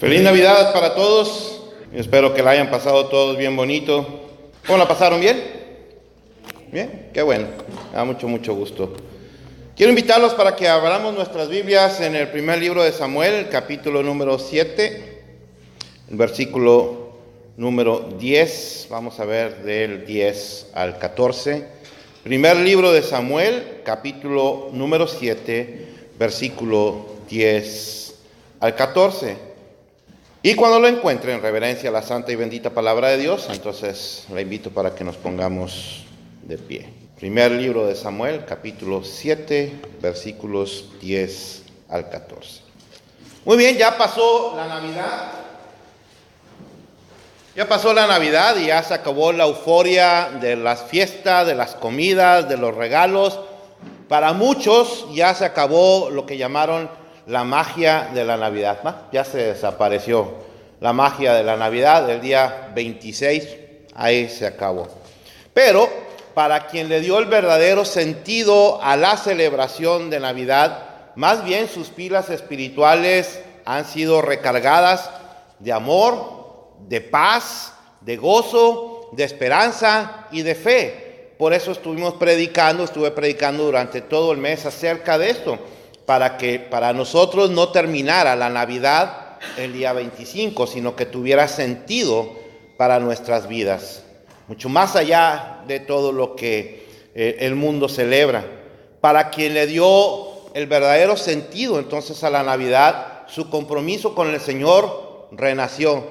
Feliz Navidad para todos. Espero que la hayan pasado todos bien bonito. ¿Cómo la pasaron? ¿Bien? Bien, qué bueno. Me da mucho gusto. Quiero invitarlos para que abramos nuestras Biblias en el primer libro de Samuel, el capítulo número 7, el versículo número 10. Vamos a ver del 10 al 14. Primer libro de Samuel, capítulo número 7, versículo 10 al 14. Y cuando lo encuentre en reverencia a la santa y bendita palabra de Dios, entonces la invito para que nos pongamos de pie. Primer libro de Samuel, capítulo 7, versículos 10 al 14. Muy bien, ya pasó la Navidad. Ya pasó la Navidad y ya se acabó la euforia de las fiestas, de las comidas, de los regalos. Para muchos ya se acabó lo que llamaron la magia de la Navidad, ¿no? Ya se desapareció la magia de la Navidad del día 26, ahí se acabó. Pero para quien le dio el verdadero sentido a la celebración de Navidad, más bien sus pilas espirituales han sido recargadas de amor, de paz, de gozo, de esperanza y de fe. Por eso estuve predicando durante todo el mes acerca de esto, para que para nosotros no terminara la Navidad el día 25, sino que tuviera sentido para nuestras vidas, mucho más allá de todo lo que el mundo celebra. Para quien le dio el verdadero sentido entonces a la Navidad, su compromiso con el Señor renació.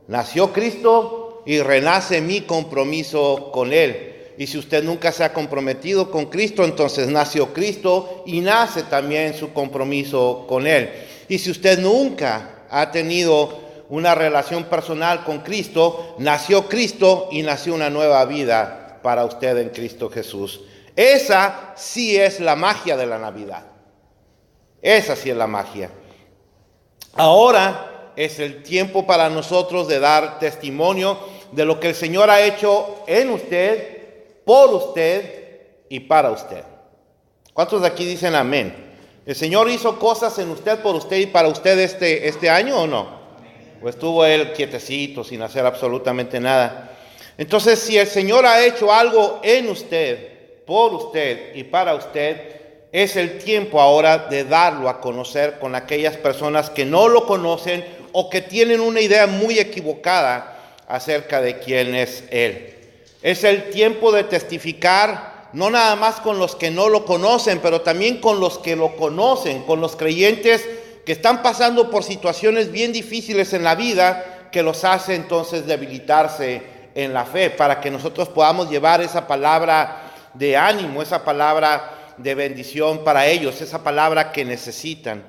Nació Cristo y renace mi compromiso con Él. Y si usted nunca se ha comprometido con Cristo, entonces nació Cristo y nace también su compromiso con Él. Y si usted nunca ha tenido una relación personal con Cristo, nació Cristo y nació una nueva vida para usted en Cristo Jesús. Esa sí es la magia de la Navidad. Esa sí es la magia. Ahora es el tiempo para nosotros de dar testimonio de lo que el Señor ha hecho en usted, por usted y para usted. ¿Cuántos de aquí dicen amén? ¿El Señor hizo cosas en usted, por usted y para usted este año o no? ¿O estuvo Él quietecito sin hacer absolutamente nada? Entonces, si el Señor ha hecho algo en usted, por usted y para usted, es el tiempo ahora de darlo a conocer con aquellas personas que no lo conocen o que tienen una idea muy equivocada acerca de quién es Él. Es el tiempo de testificar, no nada más con los que no lo conocen, pero también con los que lo conocen, con los creyentes que están pasando por situaciones bien difíciles en la vida, que los hace entonces debilitarse en la fe, para que nosotros podamos llevar esa palabra de ánimo, esa palabra de bendición para ellos, esa palabra que necesitan.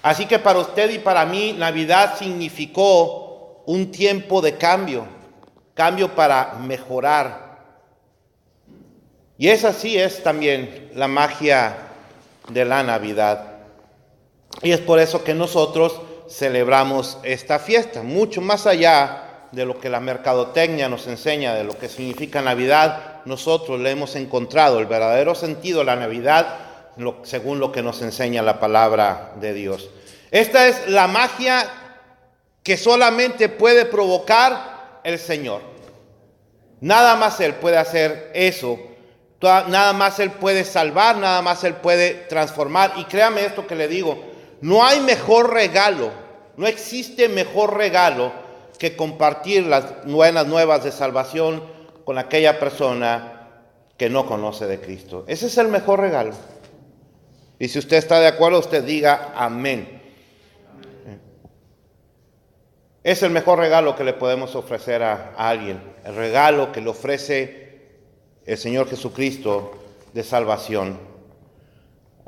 Así que para usted y para mí, Navidad significó un tiempo de cambio para mejorar. Y esa sí es también la magia de la Navidad. Y es por eso que nosotros celebramos esta fiesta, mucho más allá de lo que la mercadotecnia nos enseña, de lo que significa Navidad. Nosotros le hemos encontrado el verdadero sentido de la Navidad, según lo que nos enseña la palabra de Dios. Esta es la magia que solamente puede provocar el Señor. Nada más Él puede hacer eso. Nada más Él puede salvar, nada más Él puede transformar. Y créame esto que le digo, no hay mejor regalo, no existe mejor regalo que compartir las buenas nuevas de salvación con aquella persona que no conoce de Cristo. Ese es el mejor regalo. Y si usted está de acuerdo, usted diga amén. Es el mejor regalo que le podemos ofrecer a alguien, el regalo que le ofrece el Señor Jesucristo de salvación.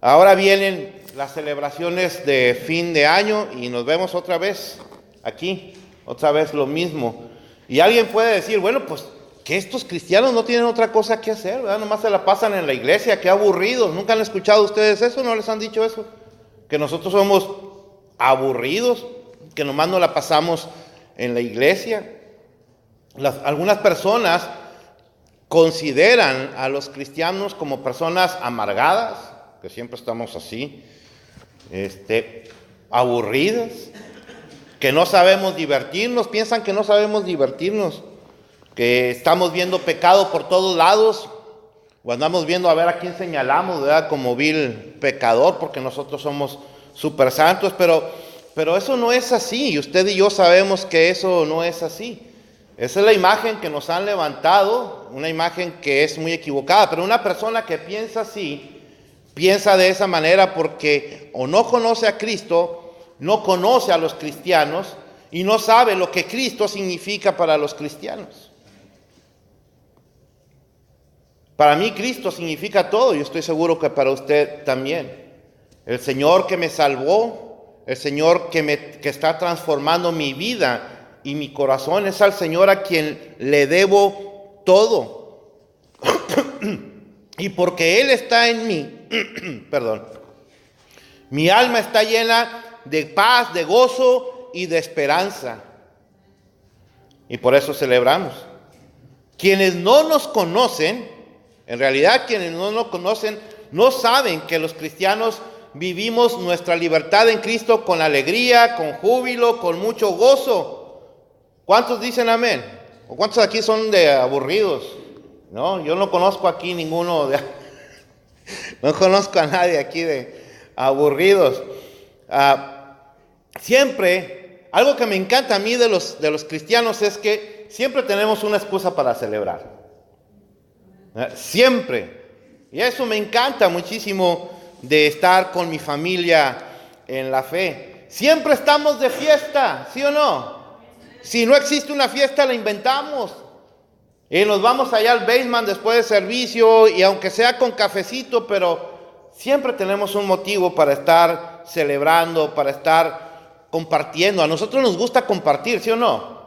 Ahora vienen las celebraciones de fin de año y nos vemos otra vez aquí, otra vez lo mismo. Y alguien puede decir, bueno, pues que estos cristianos no tienen otra cosa que hacer, ¿verdad? Nomás se la pasan en la iglesia, qué aburridos. ¿Nunca han escuchado ustedes eso? ¿No les han dicho eso? Que nosotros somos aburridos, que nomás nos la pasamos en la iglesia. Algunas personas consideran a los cristianos como personas amargadas, que siempre estamos así, aburridas, que no sabemos divertirnos, piensan que no sabemos divertirnos, que estamos viendo pecado por todos lados, o andamos viendo a ver a quién señalamos, ¿verdad? Como vil pecador, porque nosotros somos súper santos, pero eso no es así, y usted y yo sabemos que eso no es así. Esa es la imagen que nos han levantado, una imagen que es muy equivocada, pero una persona que piensa así, piensa de esa manera porque o no conoce a Cristo, no conoce a los cristianos y no sabe lo que Cristo significa para los cristianos. Para mí Cristo significa todo, y estoy seguro que para usted también. El Señor que me salvó, el Señor que está transformando mi vida y mi corazón, es al Señor a quien le debo todo. Y porque Él está en mí, perdón, mi alma está llena de paz, de gozo y de esperanza. Y por eso celebramos. Quienes no nos conocen, en realidad quienes no nos conocen, no saben que los cristianos vivimos nuestra libertad en Cristo con alegría, con júbilo, con mucho gozo. ¿Cuántos dicen amén? ¿O cuántos aquí son de aburridos? No, yo no conozco aquí ninguno de... No conozco a nadie aquí de aburridos. Siempre, algo que me encanta a mí de los cristianos es que siempre tenemos una excusa para celebrar. Siempre. Y eso me encanta muchísimo de estar con mi familia en la fe. Siempre estamos de fiesta, ¿sí o no? Si no existe una fiesta, la inventamos. Y nos vamos allá al basement después del servicio, y aunque sea con cafecito, pero siempre tenemos un motivo para estar celebrando, para estar compartiendo. A nosotros nos gusta compartir, ¿sí o no?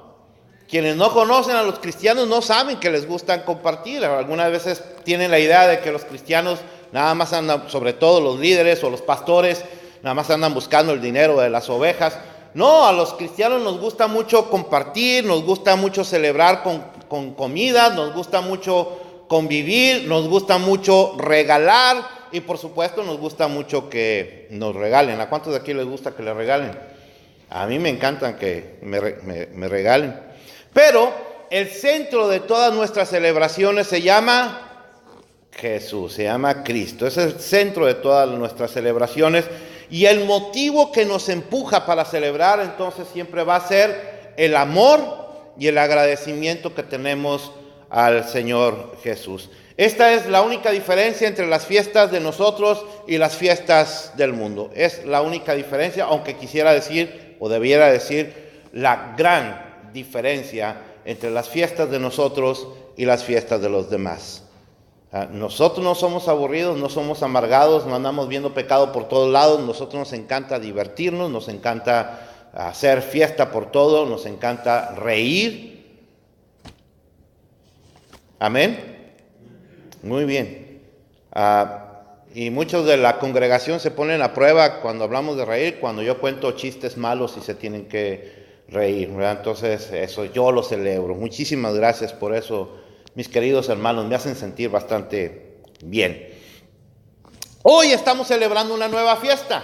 Quienes no conocen a los cristianos no saben que les gusta compartir. Algunas veces tienen la idea de que los cristianos nada más andan, sobre todo los líderes o los pastores, nada más andan buscando el dinero de las ovejas. No, a los cristianos nos gusta mucho compartir, nos gusta mucho celebrar con comidas, nos gusta mucho convivir, nos gusta mucho regalar y por supuesto nos gusta mucho que nos regalen. ¿A cuántos de aquí les gusta que les regalen? A mí me encantan que me regalen. Pero el centro de todas nuestras celebraciones se llama Jesús, se llama Cristo. Es el centro de todas nuestras celebraciones. Y el motivo que nos empuja para celebrar entonces siempre va a ser el amor y el agradecimiento que tenemos al Señor Jesús. Esta es la única diferencia entre las fiestas de nosotros y las fiestas del mundo. Es la única diferencia, aunque quisiera decir o debiera decir la gran diferencia entre las fiestas de nosotros y las fiestas de los demás. Nosotros no somos aburridos, no somos amargados, no andamos viendo pecado por todos lados. Nosotros nos encanta divertirnos, nos encanta hacer fiesta por todo, nos encanta reír. Amén. Muy bien. Y muchos de la congregación se ponen a prueba cuando hablamos de reír, cuando yo cuento chistes malos y se tienen que reír, ¿verdad? Entonces eso yo lo celebro. Muchísimas gracias por eso. Mis queridos hermanos, me hacen sentir bastante bien. Hoy estamos celebrando una nueva fiesta.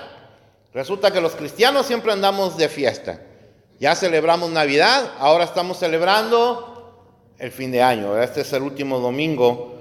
Resulta que los cristianos siempre andamos de fiesta. Ya celebramos Navidad, ahora estamos celebrando el fin de año. Este es el último domingo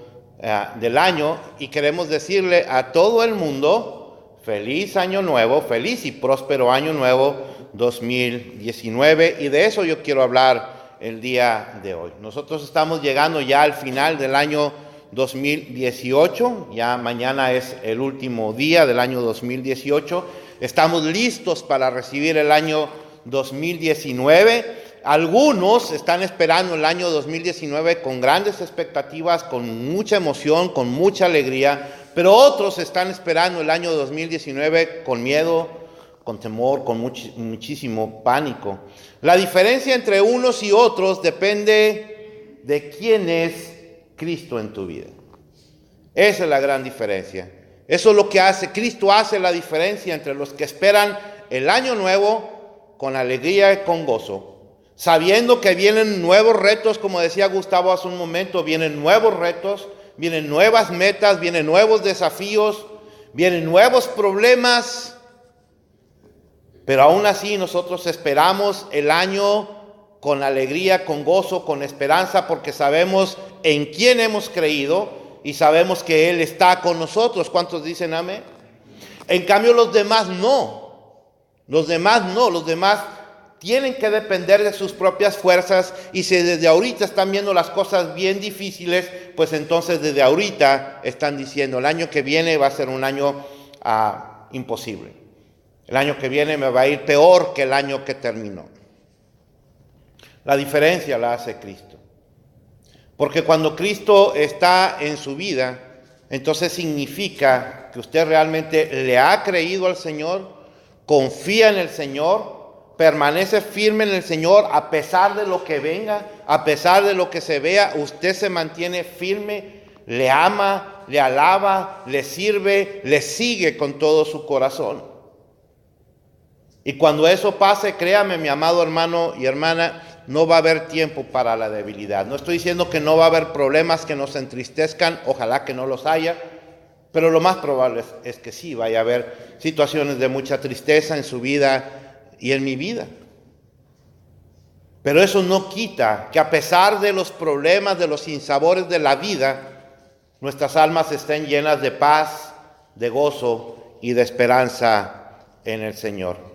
del año y queremos decirle a todo el mundo feliz año nuevo, feliz y próspero año nuevo 2019. Y de eso yo quiero hablar el día de hoy. Nosotros estamos llegando ya al final del año 2018, ya mañana es el último día del año 2018, estamos listos para recibir el año 2019, algunos están esperando el año 2019 con grandes expectativas, con mucha emoción, con mucha alegría, pero otros están esperando el año 2019 con miedo, con temor, con muchísimo pánico. La diferencia entre unos y otros depende de quién es Cristo en tu vida. Esa es la gran diferencia. Eso es lo que hace. Cristo hace la diferencia entre los que esperan el año nuevo con alegría y con gozo, sabiendo que vienen nuevos retos, como decía Gustavo hace un momento, vienen nuevos retos, vienen nuevas metas, vienen nuevos desafíos, vienen nuevos problemas. Pero aún así nosotros esperamos el año con alegría, con gozo, con esperanza, porque sabemos en quién hemos creído y sabemos que Él está con nosotros. ¿Cuántos dicen amén? En cambio los demás no. Los demás no. Los demás tienen que depender de sus propias fuerzas, y si desde ahorita están viendo las cosas bien difíciles, pues entonces desde ahorita están diciendo, el año que viene va a ser un año imposible. El año que viene me va a ir peor que el año que terminó. La diferencia la hace Cristo. Porque cuando Cristo está en su vida, entonces significa que usted realmente le ha creído al Señor, confía en el Señor, permanece firme en el Señor a pesar de lo que venga, a pesar de lo que se vea. Usted se mantiene firme, le ama, le alaba, le sirve, le sigue con todo su corazón. Y cuando eso pase, créame, mi amado hermano y hermana, no va a haber tiempo para la debilidad. No estoy diciendo que no va a haber problemas que nos entristezcan, ojalá que no los haya, pero lo más probable es que sí vaya a haber situaciones de mucha tristeza en su vida y en mi vida. Pero eso no quita que a pesar de los problemas, de los sinsabores de la vida, nuestras almas estén llenas de paz, de gozo y de esperanza en el Señor.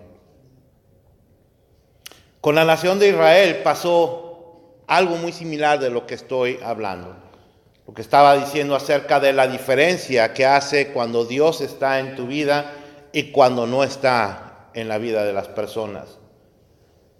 Con la nación de Israel pasó algo muy similar de lo que estoy hablando. Lo que estaba diciendo acerca de la diferencia que hace cuando Dios está en tu vida y cuando no está en la vida de las personas.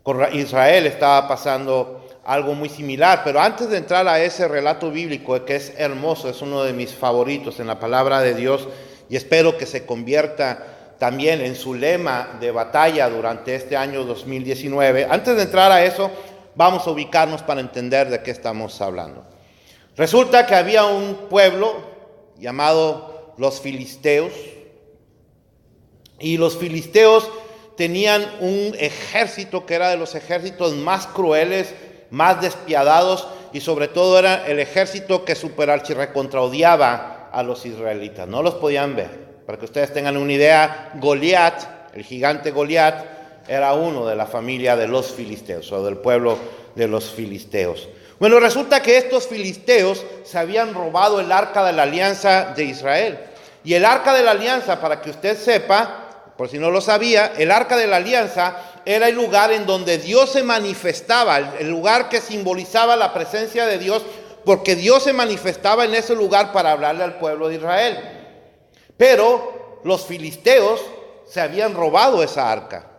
Con Israel estaba pasando algo muy similar, pero antes de entrar a ese relato bíblico que es hermoso, es uno de mis favoritos en la palabra de Dios, y espero que se convierta también en su lema de batalla durante este año 2019. Antes de entrar a eso, vamos a ubicarnos para entender de qué estamos hablando. Resulta que había un pueblo llamado los filisteos, y los filisteos tenían un ejército que era de los ejércitos más crueles, más despiadados, y sobre todo era el ejército que superarchirrecontraodiaba a los israelitas. No los podían ver. Para que ustedes tengan una idea, Goliat, el gigante Goliat, era uno de la familia de los filisteos, o del pueblo de los filisteos. Bueno, resulta que estos filisteos se habían robado el arca de la alianza de Israel. Y el arca de la alianza, para que usted sepa, por si no lo sabía, el arca de la alianza era el lugar en donde Dios se manifestaba, el lugar que simbolizaba la presencia de Dios, porque Dios se manifestaba en ese lugar para hablarle al pueblo de Israel. Pero los filisteos se habían robado esa arca.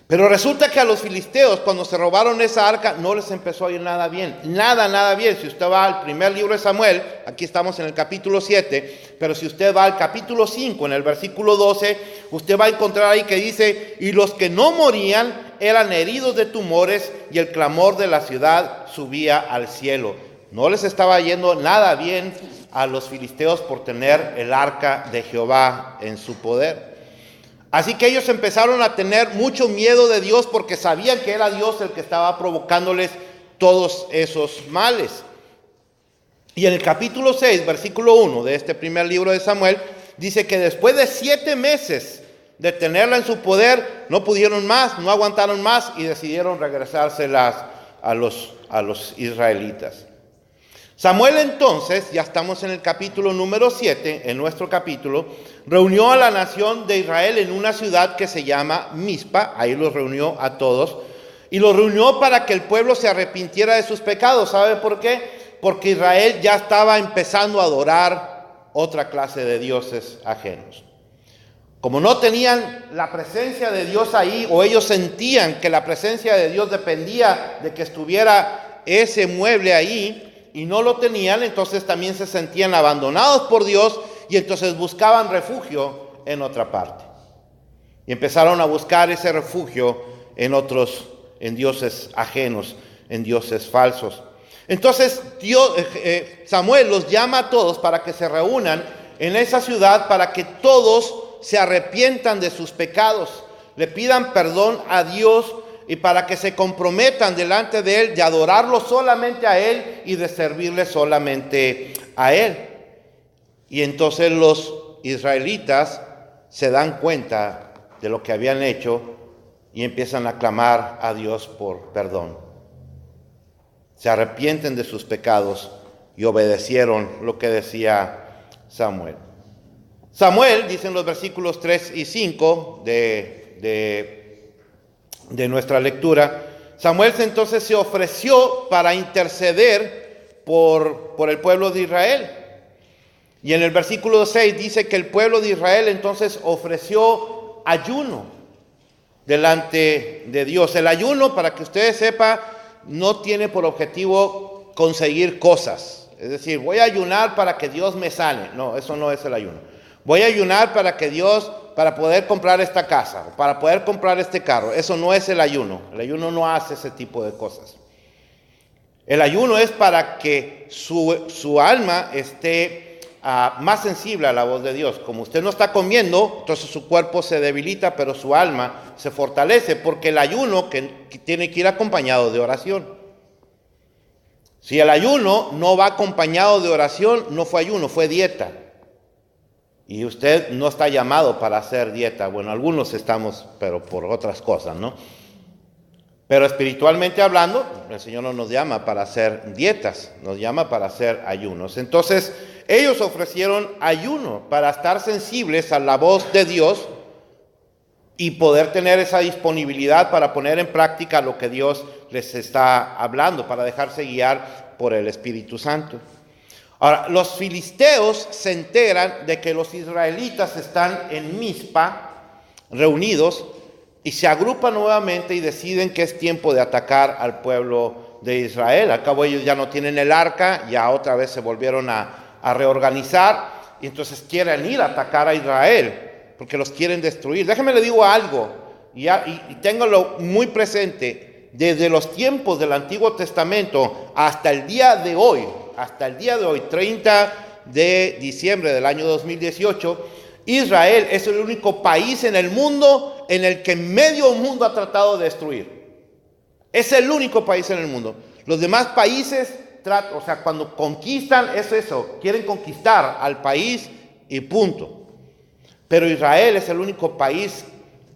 Pero resulta que a los filisteos, cuando se robaron esa arca, no les empezó a ir nada bien. Nada bien. Si usted va al primer libro de Samuel, aquí estamos en el capítulo 7, pero si usted va al capítulo 5, en el versículo 12, usted va a encontrar ahí que dice, y los que no morían eran heridos de tumores, y el clamor de la ciudad subía al cielo. No les estaba yendo nada bien a los filisteos por tener el arca de Jehová en su poder. Así que ellos empezaron a tener mucho miedo de Dios porque sabían que era Dios el que estaba provocándoles todos esos males. Y en el capítulo 6, versículo 1 de este primer libro de Samuel, dice que después de 7 meses de tenerla en su poder, no pudieron más, no aguantaron más y decidieron regresárselas a los israelitas. Samuel entonces, ya estamos en el capítulo número 7, en nuestro capítulo, reunió a la nación de Israel en una ciudad que se llama Mizpa, ahí los reunió a todos, y los reunió para que el pueblo se arrepintiera de sus pecados. ¿Sabe por qué? Porque Israel ya estaba empezando a adorar otra clase de dioses ajenos. Como no tenían la presencia de Dios ahí, o ellos sentían que la presencia de Dios dependía de que estuviera ese mueble ahí, y no lo tenían, entonces también se sentían abandonados por Dios y entonces buscaban refugio en otra parte. Y empezaron a buscar ese refugio en dioses ajenos, en dioses falsos. Entonces Samuel los llama a todos para que se reúnan en esa ciudad para que todos se arrepientan de sus pecados, le pidan perdón a Dios y para que se comprometan delante de Él de adorarlo solamente a Él y de servirle solamente a Él. Y entonces los israelitas se dan cuenta de lo que habían hecho y empiezan a clamar a Dios por perdón. Se arrepienten de sus pecados y obedecieron lo que decía Samuel. Samuel, dicen los versículos 3 y 5 de nuestra lectura, Samuel entonces se ofreció para interceder por el pueblo de Israel. Y en el versículo 6 dice que el pueblo de Israel entonces ofreció ayuno delante de Dios. El ayuno, para que ustedes sepan, no tiene por objetivo conseguir cosas. Es decir, voy a ayunar para que Dios me sane. No, eso no es el ayuno. Voy a ayunar para poder comprar esta casa, para poder comprar este carro. Eso no es el ayuno. El ayuno no hace ese tipo de cosas. El ayuno es para que su alma esté más sensible a la voz de Dios. Como usted no está comiendo, entonces su cuerpo se debilita, pero su alma se fortalece, porque el ayuno que tiene que ir acompañado de oración. Si el ayuno no va acompañado de oración, no fue ayuno, fue dieta. Y usted no está llamado para hacer dieta. Bueno, algunos estamos, pero por otras cosas, ¿no? Pero espiritualmente hablando, el Señor no nos llama para hacer dietas, nos llama para hacer ayunos. Entonces, ellos ofrecieron ayuno para estar sensibles a la voz de Dios y poder tener esa disponibilidad para poner en práctica lo que Dios les está hablando, para dejarse guiar por el Espíritu Santo. Ahora, los filisteos se enteran de que los israelitas están en Mizpa, reunidos, y se agrupan nuevamente y deciden que es tiempo de atacar al pueblo de Israel. Al cabo ellos ya no tienen el arca, ya otra vez se volvieron a reorganizar, y entonces quieren ir a atacar a Israel, porque los quieren destruir. Déjenme le digo algo, y ténganlo muy presente. Desde los tiempos del Antiguo Testamento hasta el día de hoy, 30 de diciembre del año 2018, Israel es el único país en el mundo en el que medio mundo ha tratado de destruir. Es el único país en el mundo. Los demás países, cuando conquistan, es eso, quieren conquistar al país y punto. Pero Israel es el único país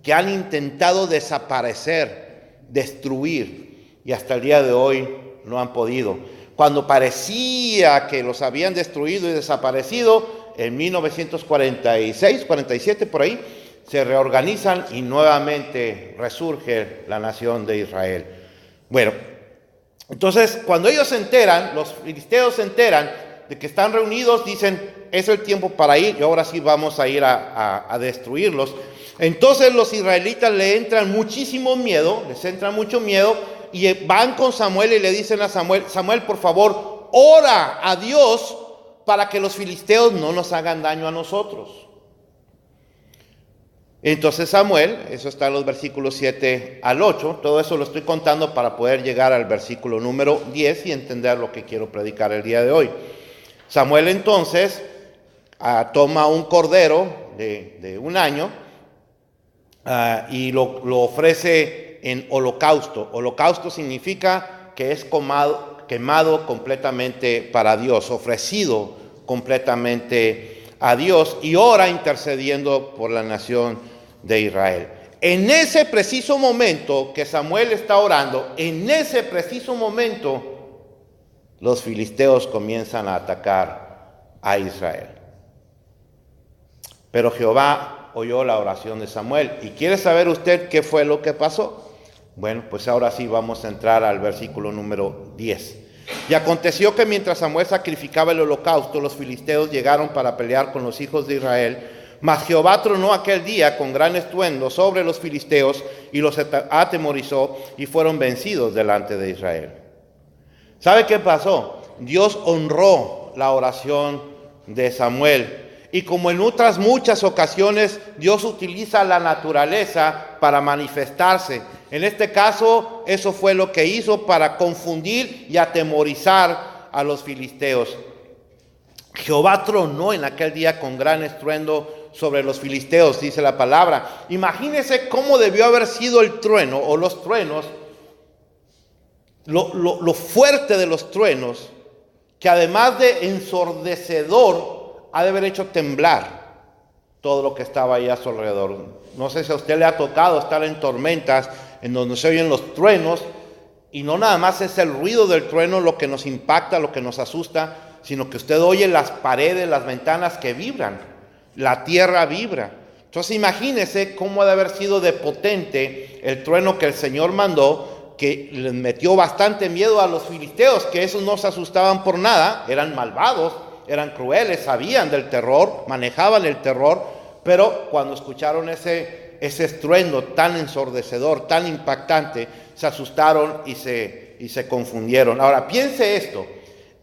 que han intentado desaparecer, destruir, y hasta el día de hoy no han podido. Cuando parecía que los habían destruido y desaparecido, en 1946, 47 por ahí, se reorganizan y nuevamente resurge la nación de Israel. Bueno, entonces cuando ellos se enteran, los filisteos se enteran de que están reunidos, dicen, es el tiempo para ir y ahora sí vamos a ir a destruirlos. Entonces los israelitas les entra mucho miedo y van con Samuel y le dicen a Samuel, Samuel, por favor, ora a Dios para que los filisteos no nos hagan daño a nosotros. Entonces Samuel, eso está en los versículos 7 al 8, todo eso lo estoy contando para poder llegar al versículo número 10 y entender lo que quiero predicar el día de hoy. Samuel entonces toma un cordero de un año y lo ofrece en holocausto. Holocausto significa que es quemado completamente para Dios, ofrecido completamente a Dios, y ora intercediendo por la nación de Israel. En ese preciso momento que Samuel está orando, en ese preciso momento, los filisteos comienzan a atacar a Israel. Pero Jehová oyó la oración de Samuel. ¿Y quiere saber usted qué fue lo que pasó? Bueno, pues ahora sí vamos a entrar al versículo número 10. Y aconteció que mientras Samuel sacrificaba el holocausto, los filisteos llegaron para pelear con los hijos de Israel. Mas Jehová tronó aquel día con gran estruendo sobre los filisteos y los atemorizó y fueron vencidos delante de Israel. ¿Sabe qué pasó? Dios honró la oración de Samuel. Y como en otras muchas ocasiones, Dios utiliza la naturaleza para manifestarse. En este caso, eso fue lo que hizo para confundir y atemorizar a los filisteos. Jehová tronó en aquel día con gran estruendo sobre los filisteos, dice la palabra. Imagínense cómo debió haber sido el trueno o los truenos, lo fuerte de los truenos, que además de ensordecedor, ha de haber hecho temblar todo lo que estaba ahí a su alrededor. No sé si a usted le ha tocado estar en tormentas en donde se oyen los truenos, y no nada más es el ruido del trueno lo que nos impacta, lo que nos asusta, sino que usted oye las paredes, las ventanas que vibran, la tierra vibra. Entonces imagínese cómo ha de haber sido de potente el trueno que el Señor mandó, que les metió bastante miedo a los filisteos, que esos no se asustaban por nada, eran malvados, eran crueles, sabían del terror, manejaban el terror, pero cuando escucharon ese estruendo tan ensordecedor, tan impactante, se asustaron y se confundieron. Ahora, piense esto,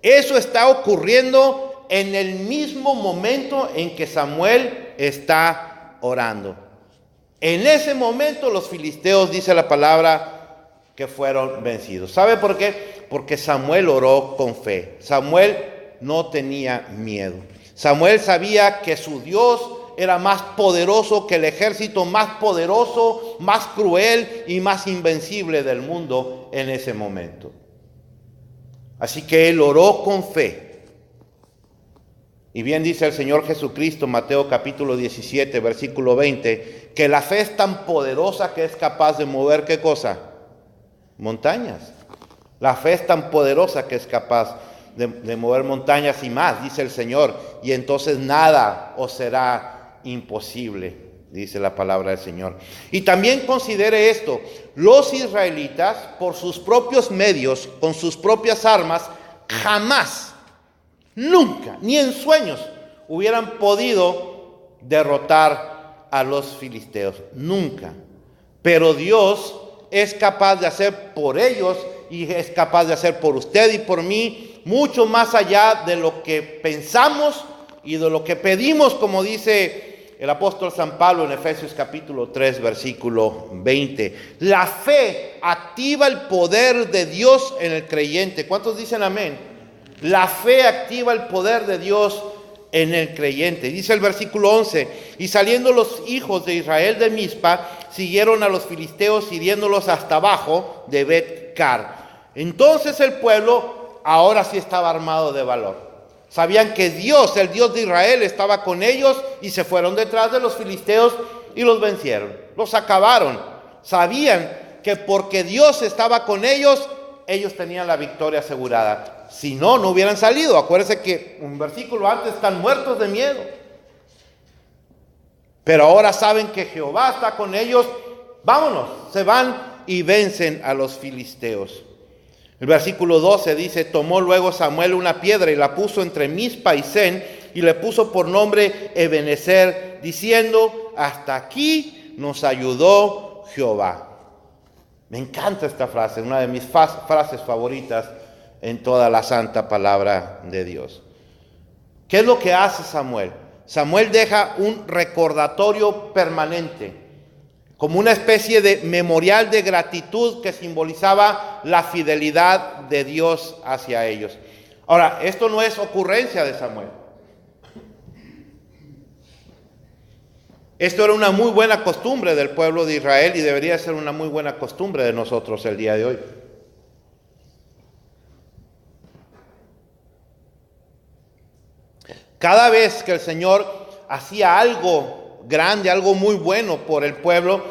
eso está ocurriendo en el mismo momento en que Samuel está orando. En ese momento los filisteos, dice la palabra, que fueron vencidos. ¿Sabe por qué? Porque Samuel oró con fe. Samuel no tenía miedo. Samuel sabía que su Dios era más poderoso que el ejército más poderoso, más cruel y más invencible del mundo en ese momento. Así que él oró con fe. Y bien dice el Señor Jesucristo, Mateo capítulo 17, versículo 20, que la fe es tan poderosa que es capaz de mover, ¿qué cosa? Montañas. La fe es tan poderosa que es capaz de mover montañas y más, dice el Señor, y entonces nada os será imposible, dice la palabra del Señor. Y también considere esto, los israelitas por sus propios medios, con sus propias armas, jamás, nunca, ni en sueños hubieran podido derrotar a los filisteos, nunca. Pero Dios es capaz de hacer por ellos y es capaz de hacer por usted y por mí mucho más allá de lo que pensamos y de lo que pedimos, como dice el apóstol San Pablo en Efesios capítulo 3, versículo 20. La fe activa el poder de Dios en el creyente. ¿Cuántos dicen amén? La fe activa el poder de Dios en el creyente. Dice el versículo 11, y saliendo los hijos de Israel de Mizpa, siguieron a los filisteos hiriéndolos hasta abajo de Bet-car. Entonces el pueblo ahora sí estaba armado de valor. Sabían que Dios, el Dios de Israel, estaba con ellos y se fueron detrás de los filisteos y los vencieron. Los acabaron. Sabían que porque Dios estaba con ellos, ellos tenían la victoria asegurada. Si no, no hubieran salido. Acuérdense que un versículo antes están muertos de miedo. Pero ahora saben que Jehová está con ellos. Vámonos, se van y vencen a los filisteos. El versículo 12 dice, tomó luego Samuel una piedra y la puso entre Mizpa y Sen y le puso por nombre Ebenezer, diciendo, hasta aquí nos ayudó Jehová. Me encanta esta frase, una de mis frases favoritas en toda la santa palabra de Dios. ¿Qué es lo que hace Samuel? Samuel deja un recordatorio permanente, como una especie de memorial de gratitud que simbolizaba la fidelidad de Dios hacia ellos. Ahora, esto no es ocurrencia de Samuel. Esto era una muy buena costumbre del pueblo de Israel y debería ser una muy buena costumbre de nosotros el día de hoy. Cada vez que el Señor hacía algo grande, algo muy bueno por el pueblo,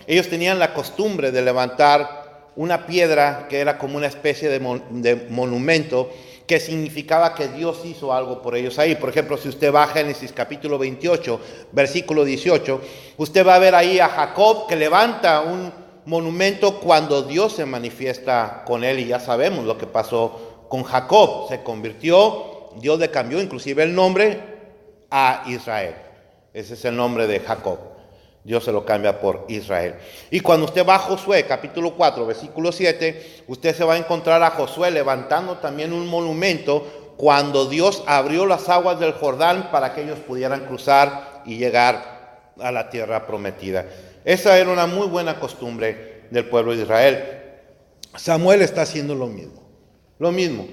ellos tenían la costumbre de levantar una piedra que era como una especie de monumento que significaba que Dios hizo algo por ellos ahí. Por ejemplo, si usted va a Génesis capítulo 28, versículo 18, usted va a ver ahí a Jacob que levanta un monumento cuando Dios se manifiesta con él, y ya sabemos lo que pasó con Jacob. Se convirtió, Dios le cambió inclusive el nombre a Israel. Ese es el nombre de Jacob. Dios se lo cambia por Israel. Y cuando usted va a Josué, capítulo 4, versículo 7, usted se va a encontrar a Josué levantando también un monumento cuando Dios abrió las aguas del Jordán para que ellos pudieran cruzar y llegar a la tierra prometida. Esa era una muy buena costumbre del pueblo de Israel. Samuel está haciendo lo mismo. Lo mismo.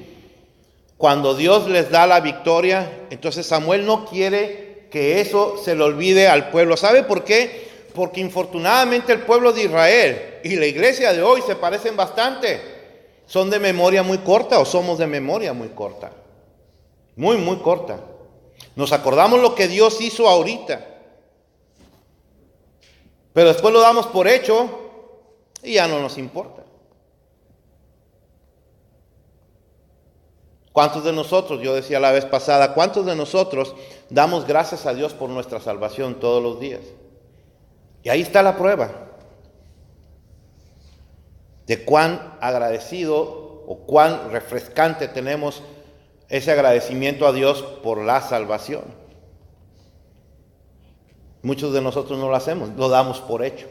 Cuando Dios les da la victoria, entonces Samuel no quiere que eso se le olvide al pueblo. ¿Sabe por qué? Porque infortunadamente el pueblo de Israel y la iglesia de hoy se parecen bastante. Son de memoria muy corta, o somos de memoria muy corta. Muy, muy corta. Nos acordamos lo que Dios hizo ahorita. Pero después lo damos por hecho y ya no nos importa. ¿Cuántos de nosotros, yo decía la vez pasada, cuántos de nosotros damos gracias a Dios por nuestra salvación todos los días? Y ahí está la prueba de cuán agradecido o cuán refrescante tenemos ese agradecimiento a Dios por la salvación. Muchos de nosotros no lo hacemos, lo damos por hecho,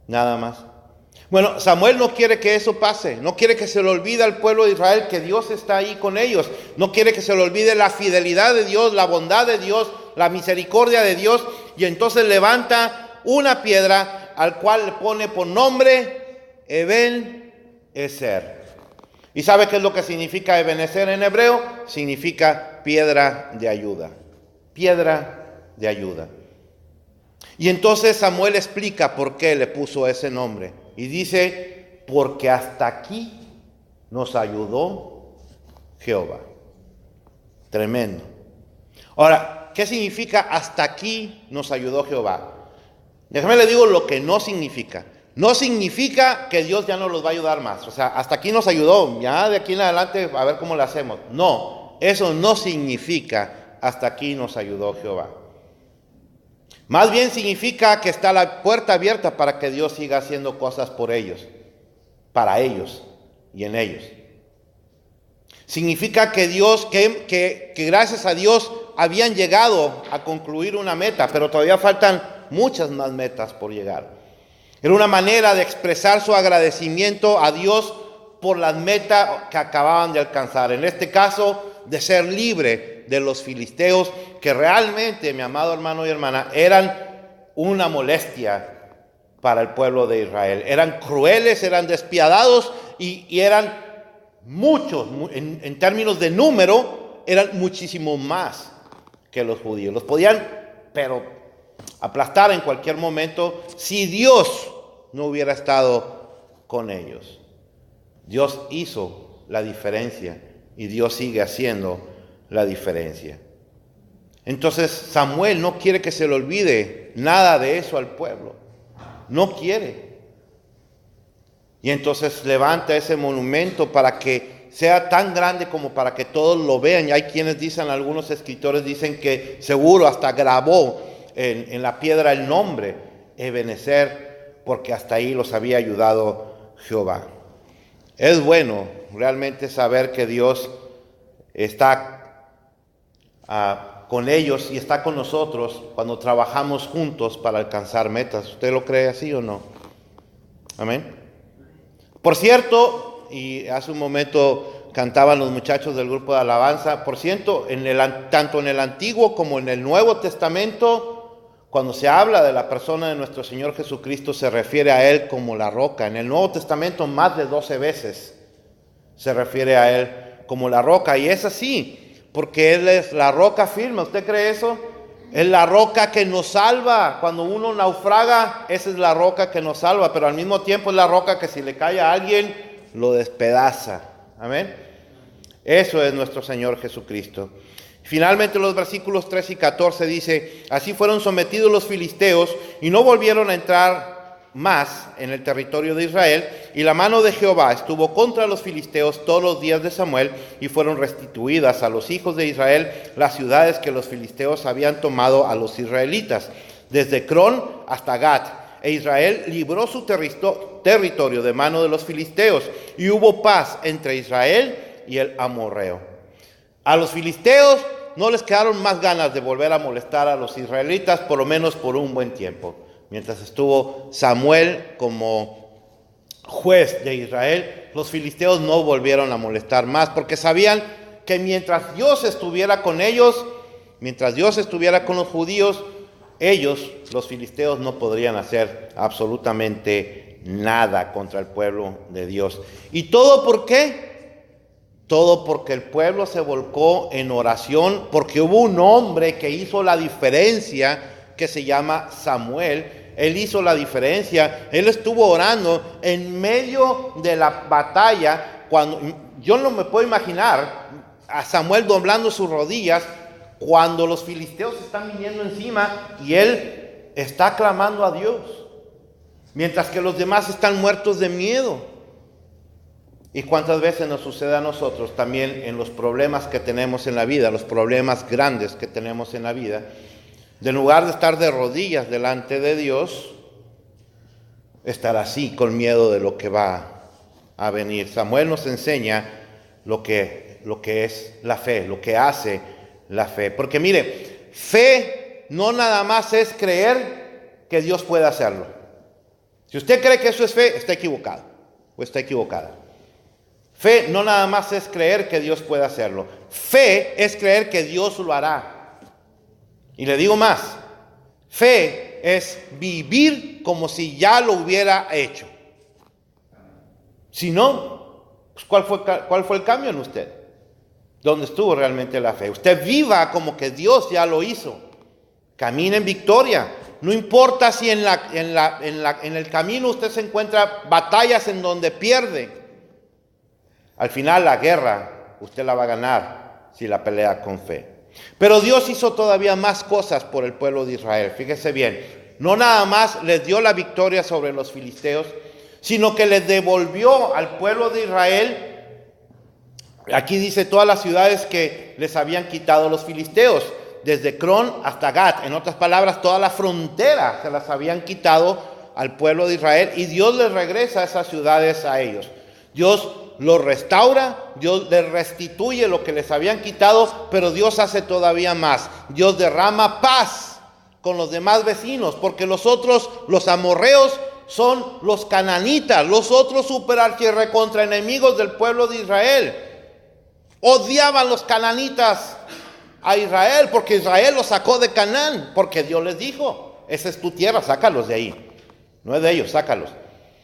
nada más. Bueno, Samuel no quiere que eso pase, no quiere que se le olvide al pueblo de Israel que Dios está ahí con ellos, no quiere que se le olvide la fidelidad de Dios, la bondad de Dios, la misericordia de Dios, y entonces levanta una piedra al cual le pone por nombre Eben-Ezer. ¿Y sabe qué es lo que significa Eben-Ezer en hebreo? Significa piedra de ayuda, piedra de ayuda. Y entonces Samuel explica por qué le puso ese nombre. Y dice, porque hasta aquí nos ayudó Jehová. Tremendo. Ahora, ¿qué significa hasta aquí nos ayudó Jehová? Déjame le digo lo que no significa. No significa que Dios ya no los va a ayudar más. O sea, hasta aquí nos ayudó, ya de aquí en adelante a ver cómo lo hacemos. No, eso no significa hasta aquí nos ayudó Jehová. Más bien significa que está la puerta abierta para que Dios siga haciendo cosas por ellos, para ellos y en ellos. Significa que Dios, que gracias a Dios habían llegado a concluir una meta, pero todavía faltan muchas más metas por llegar. Era una manera de expresar su agradecimiento a Dios por las metas que acababan de alcanzar. En este caso, de ser libre de los filisteos, que realmente, mi amado hermano y hermana, eran una molestia para el pueblo de Israel. Eran crueles, eran despiadados y eran muchos, en términos de número, eran muchísimo más que los judíos. Los podían, pero aplastar en cualquier momento si Dios no hubiera estado con ellos. Dios hizo la diferencia y Dios sigue haciendo la diferencia. Entonces Samuel no quiere que se le olvide nada de eso al pueblo. No quiere. Y entonces levanta ese monumento para que sea tan grande como para que todos lo vean. Y hay quienes dicen, algunos escritores dicen que seguro hasta grabó en la piedra el nombre Eben-Ezer, porque hasta ahí los había ayudado Jehová. Es bueno realmente saber que Dios está con ellos y está con nosotros cuando trabajamos juntos para alcanzar metas. ¿Usted lo cree así o no? Amén. Por cierto, y hace un momento cantaban los muchachos del grupo de alabanza, por cierto, tanto en el Antiguo como en el Nuevo Testamento, cuando se habla de la persona de nuestro Señor Jesucristo, se refiere a Él como la roca. En el Nuevo Testamento más de 12 veces se refiere a Él como la roca. Y es así, porque Él es la roca firme. ¿Usted cree eso? Es la roca que nos salva. Cuando uno naufraga, esa es la roca que nos salva. Pero al mismo tiempo es la roca que si le cae a alguien, lo despedaza. Amén. Eso es nuestro Señor Jesucristo. Finalmente los versículos 3 y 14 dice, así fueron sometidos los filisteos y no volvieron a entrar más en el territorio de Israel, y la mano de Jehová estuvo contra los filisteos todos los días de Samuel, y fueron restituidas a los hijos de Israel las ciudades que los filisteos habían tomado a los israelitas, desde Crón hasta Gat, e Israel libró su territorio de mano de los filisteos, y hubo paz entre Israel y el amorreo. A los filisteos no les quedaron más ganas de volver a molestar a los israelitas, por lo menos por un buen tiempo. Mientras estuvo Samuel como juez de Israel, los filisteos no volvieron a molestar más, porque sabían que mientras Dios estuviera con ellos, mientras Dios estuviera con los judíos, ellos, los filisteos, no podrían hacer absolutamente nada contra el pueblo de Dios. ¿Y todo por qué? Todo porque el pueblo se volcó en oración, porque hubo un hombre que hizo la diferencia, que se llama Samuel. Él hizo la diferencia, él estuvo orando en medio de la batalla, cuando yo no me puedo imaginar a Samuel doblando sus rodillas, cuando los filisteos están viniendo encima, y él está clamando a Dios, mientras que los demás están muertos de miedo. ¿Y cuántas veces nos sucede a nosotros también en los problemas que tenemos en la vida, los problemas grandes que tenemos en la vida? En lugar de estar de rodillas delante de Dios, estar así con miedo de lo que va a venir. Samuel nos enseña lo que es la fe, lo que hace la fe. Porque mire, fe no nada más es creer que Dios puede hacerlo. Si usted cree que eso es fe, está equivocado o está equivocada. Fe no nada más es creer que Dios puede hacerlo. Fe es creer que Dios lo hará. Y le digo más, fe es vivir como si ya lo hubiera hecho. Si no, pues ¿cuál fue el cambio en usted? ¿Dónde estuvo realmente la fe? Usted viva como que Dios ya lo hizo. Camine en victoria. No importa si en el camino usted se encuentra batallas en donde pierde. Al final la guerra usted la va a ganar si la pelea con fe. Pero Dios hizo todavía más cosas por el pueblo de Israel. Fíjese bien, no nada más les dio la victoria sobre los filisteos, sino que les devolvió al pueblo de Israel, aquí dice todas las ciudades que les habían quitado los filisteos, desde Cron hasta Gat. En otras palabras, toda la frontera se las habían quitado al pueblo de Israel, y Dios les regresa esas ciudades a ellos. Dios los restaura, Dios les restituye lo que les habían quitado, pero Dios hace todavía más. Dios derrama paz con los demás vecinos, porque los otros, los amorreos, son los cananitas, los otros superarchirrecontra enemigos del pueblo de Israel. Odiaban los cananitas a Israel, porque Israel los sacó de Canaán, porque Dios les dijo, esa es tu tierra, sácalos de ahí. No es de ellos, sácalos.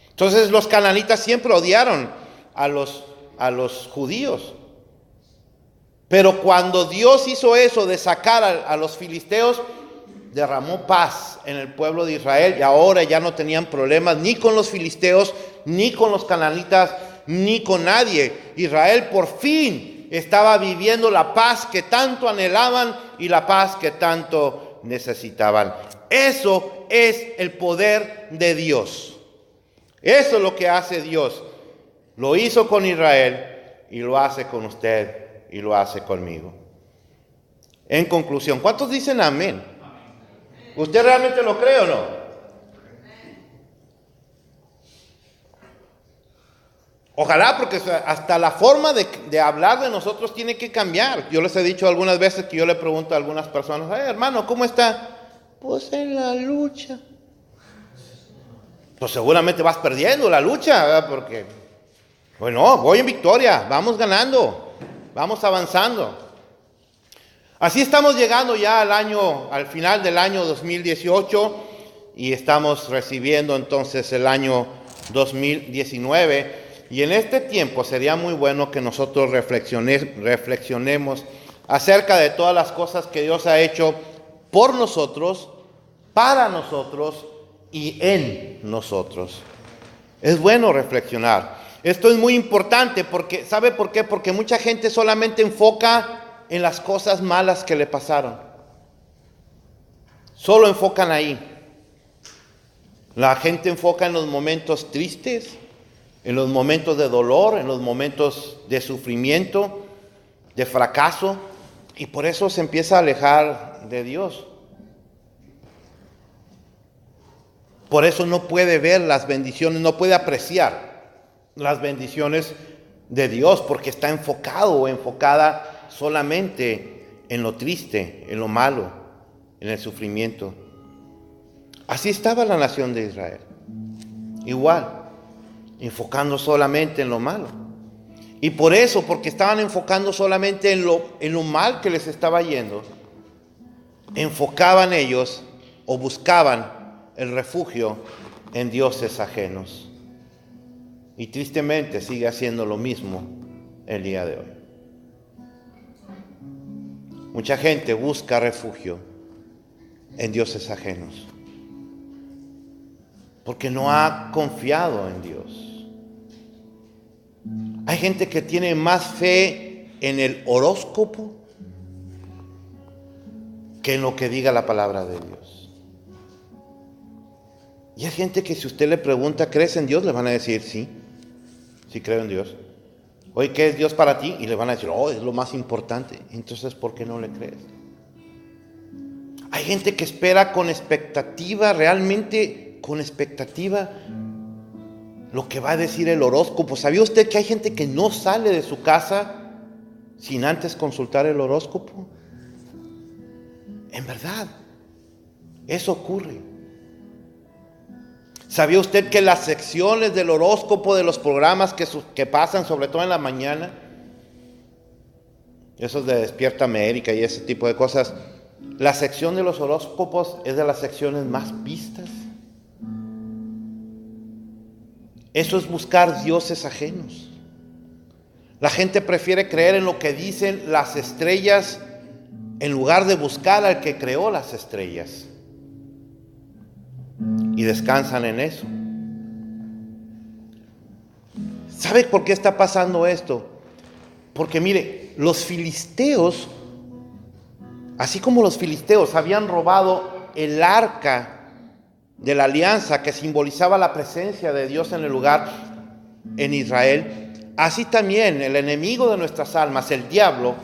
Entonces los cananitas siempre odiaron a los judíos. Pero cuando Dios hizo eso de sacar a los filisteos, derramó paz en el pueblo de Israel, y ahora ya no tenían problemas ni con los filisteos, ni con los cananitas, ni con nadie. Israel por fin estaba viviendo la paz que tanto anhelaban y la paz que tanto necesitaban. Eso es el poder de Dios. Eso es lo que hace Dios. Lo hizo con Israel y lo hace con usted y lo hace conmigo. En conclusión, ¿cuántos dicen amén? ¿Usted realmente lo cree o no? Ojalá, porque hasta la forma de hablar de nosotros tiene que cambiar. Yo les he dicho algunas veces que yo le pregunto a algunas personas, hermano, ¿cómo está? Pues en la lucha. Pues seguramente vas perdiendo la lucha, ¿verdad? Porque, bueno, voy en victoria, vamos ganando, vamos avanzando. Así estamos llegando ya al final del año 2018, y estamos recibiendo entonces el año 2019. Y en este tiempo sería muy bueno que nosotros reflexionemos acerca de todas las cosas que Dios ha hecho por nosotros, para nosotros y en nosotros. Es bueno reflexionar. Esto es muy importante porque, ¿sabe por qué? Porque mucha gente solamente enfoca en las cosas malas que le pasaron. Solo enfocan ahí. La gente enfoca en los momentos tristes, en los momentos de dolor, en los momentos de sufrimiento, de fracaso, y por eso se empieza a alejar de Dios. Por eso no puede ver las bendiciones, no puede apreciar las bendiciones de Dios, porque está enfocado o enfocada solamente en lo triste, en lo malo, en el sufrimiento. Así estaba la nación de Israel. Igual, enfocando solamente en lo malo. Y por eso, porque estaban enfocando solamente en lo mal que les estaba yendo, enfocaban ellos o buscaban el refugio en dioses ajenos. Y tristemente sigue haciendo lo mismo el día de hoy. Mucha gente busca refugio en dioses ajenos porque no ha confiado en Dios. Hay gente que tiene más fe en el horóscopo que en lo que diga la palabra de Dios. Y hay gente que si usted le pregunta, ¿crees en Dios? Le van a decir, sí, sí creo en Dios. Oye, ¿qué es Dios para ti? Y le van a decir, oh, es lo más importante. Entonces, ¿por qué no le crees? Hay gente que espera con expectativa, realmente con expectativa, lo que va a decir el horóscopo. ¿Sabía usted que hay gente que no sale de su casa sin antes consultar el horóscopo? En verdad, eso ocurre. ¿Sabía usted que las secciones del horóscopo de los programas que pasan, sobre todo en la mañana, esos de Despierta América y ese tipo de cosas, la sección de los horóscopos es de las secciones más vistas? Eso es buscar dioses ajenos. La gente prefiere creer en lo que dicen las estrellas en lugar de buscar al que creó las estrellas. Y descansan en eso. ¿Sabe por qué está pasando esto? Porque mire, los filisteos, así como los filisteos habían robado el arca de la alianza que simbolizaba la presencia de Dios en el lugar en Israel, así también el enemigo de nuestras almas, el diablo,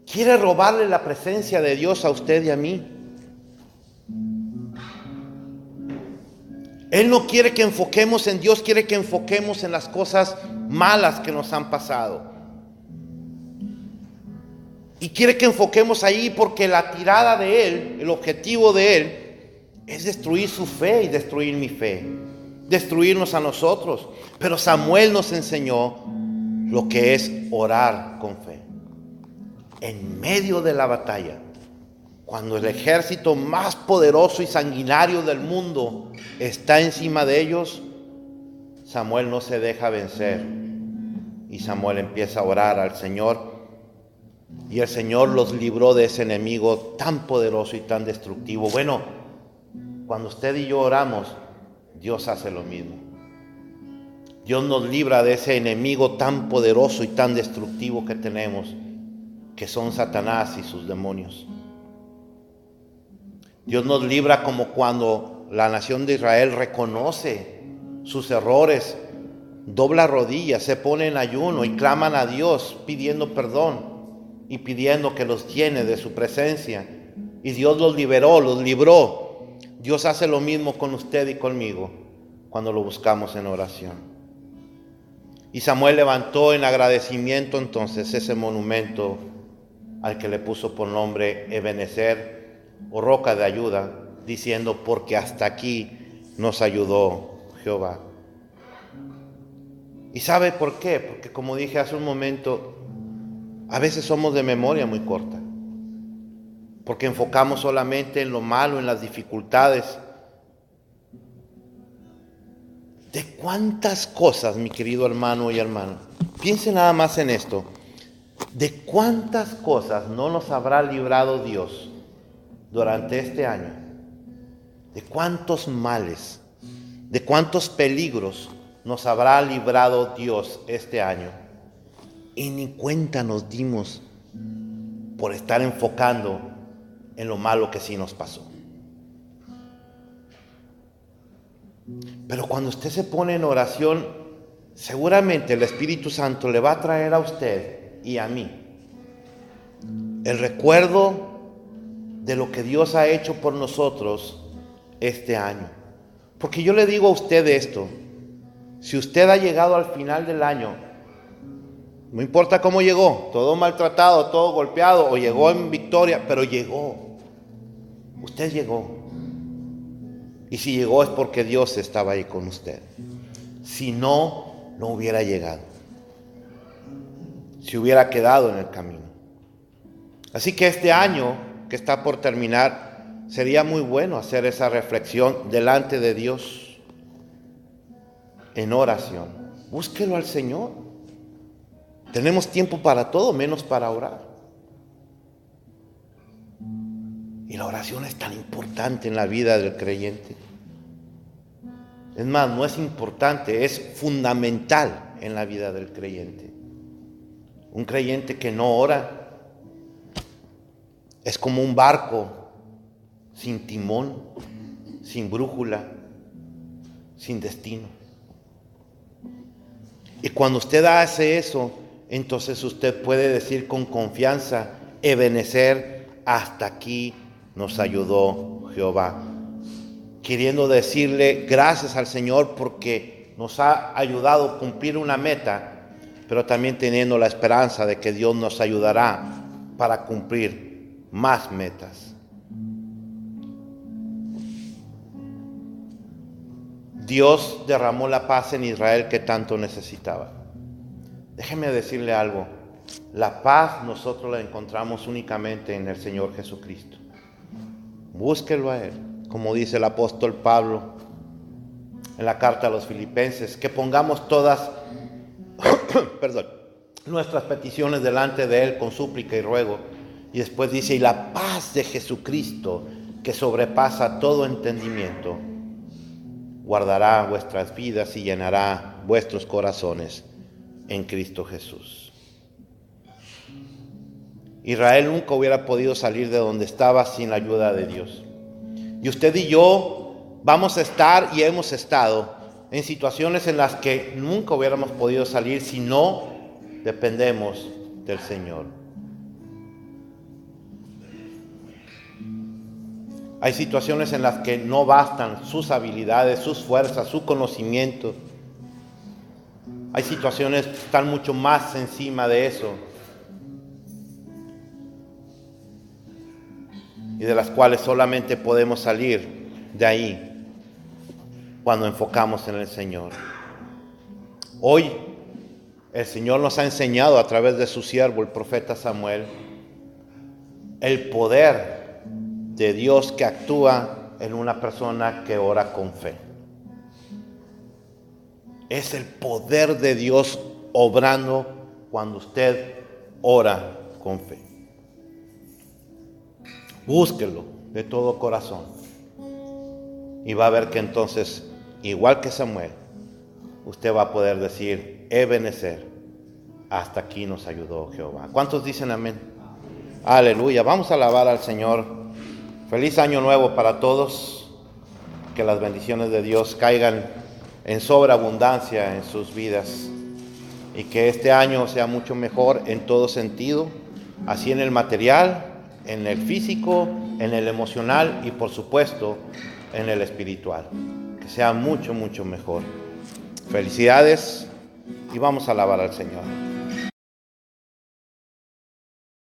quiere robarle la presencia de Dios a usted y a mí. Él no quiere que enfoquemos en Dios, quiere que enfoquemos en las cosas malas que nos han pasado. Y quiere que enfoquemos ahí porque la tirada de Él, el objetivo de Él, es destruir su fe y destruir mi fe, destruirnos a nosotros. Pero Samuel nos enseñó lo que es orar con fe. En medio de la batalla, cuando el ejército más poderoso y sanguinario del mundo está encima de ellos, Samuel no se deja vencer. Y Samuel empieza a orar al Señor. Y el Señor los libró de ese enemigo tan poderoso y tan destructivo. Bueno, cuando usted y yo oramos, Dios hace lo mismo. Dios nos libra de ese enemigo tan poderoso y tan destructivo que tenemos, que son Satanás y sus demonios. Dios nos libra como cuando la nación de Israel reconoce sus errores, dobla rodillas, se pone en ayuno y claman a Dios pidiendo perdón y pidiendo que los llene de su presencia. Y Dios los liberó, los libró. Dios hace lo mismo con usted y conmigo cuando lo buscamos en oración. Y Samuel levantó en agradecimiento entonces ese monumento al que le puso por nombre Ebenezer, o roca de ayuda, diciendo, porque hasta aquí nos ayudó Jehová. ¿Y sabe por qué? Porque como dije hace un momento, a veces somos de memoria muy corta, porque enfocamos solamente en lo malo, en las dificultades. ¿De cuántas cosas, mi querido hermano y hermana? Piense nada más en esto. ¿De cuántas cosas no nos habrá librado Dios durante este año? ¿De cuántos males, de cuántos peligros nos habrá librado Dios este año? Y ni cuenta nos dimos por estar enfocando en lo malo que sí nos pasó. Pero cuando usted se pone en oración, seguramente el Espíritu Santo le va a traer a usted y a mí el recuerdo de lo que Dios ha hecho por nosotros este año. Porque yo le digo a usted esto: si usted ha llegado al final del año, no importa cómo llegó, todo maltratado, todo golpeado, o llegó en victoria, pero llegó. Usted llegó. Y si llegó es porque Dios estaba ahí con usted. Si no, no hubiera llegado. Se hubiera quedado en el camino. Así que este año que está por terminar, sería muy bueno hacer esa reflexión delante de Dios, en oración. Búsquelo al Señor. Tenemos tiempo para todo, menos para orar. Y la oración es tan importante en la vida del creyente. Es más, no es importante, es fundamental en la vida del creyente. Un creyente que no ora es como un barco sin timón, sin brújula, sin destino. Y cuando usted hace eso, entonces usted puede decir con confianza, Ebenezer, hasta aquí nos ayudó Jehová. Queriendo decirle gracias al Señor porque nos ha ayudado a cumplir una meta, pero también teniendo la esperanza de que Dios nos ayudará para cumplir más metas. Dios derramó la paz en Israel que tanto necesitaba. Déjeme decirle algo, la paz nosotros la encontramos únicamente en el Señor Jesucristo. Búsquelo a Él, como dice el apóstol Pablo en la carta a los Filipenses, que pongamos todas nuestras peticiones delante de Él con súplica y ruego. Y después dice, y la paz de Jesucristo, que sobrepasa todo entendimiento, guardará vuestras vidas y llenará vuestros corazones en Cristo Jesús. Israel nunca hubiera podido salir de donde estaba sin la ayuda de Dios. Y usted y yo vamos a estar y hemos estado en situaciones en las que nunca hubiéramos podido salir si no dependemos del Señor. Hay situaciones en las que no bastan sus habilidades, sus fuerzas, su conocimiento. Hay situaciones que están mucho más encima de eso y de las cuales solamente podemos salir de ahí cuando enfocamos en el Señor. Hoy el Señor nos ha enseñado a través de su siervo, el profeta Samuel, el poder de Dios que actúa en una persona que ora con fe. Es el poder de Dios obrando cuando usted ora con fe. Búsquelo de todo corazón y va a ver que entonces, igual que Samuel, usted va a poder decir, Ebenezer, hasta aquí nos ayudó Jehová. ¿Cuántos dicen amén? Aleluya. Vamos a alabar al Señor. Feliz año nuevo para todos. Que las bendiciones de Dios caigan en sobreabundancia en sus vidas y que este año sea mucho mejor en todo sentido, así en el material, en el físico, en el emocional y por supuesto en el espiritual. Que sea mucho, mucho mejor. Felicidades y vamos a alabar al Señor.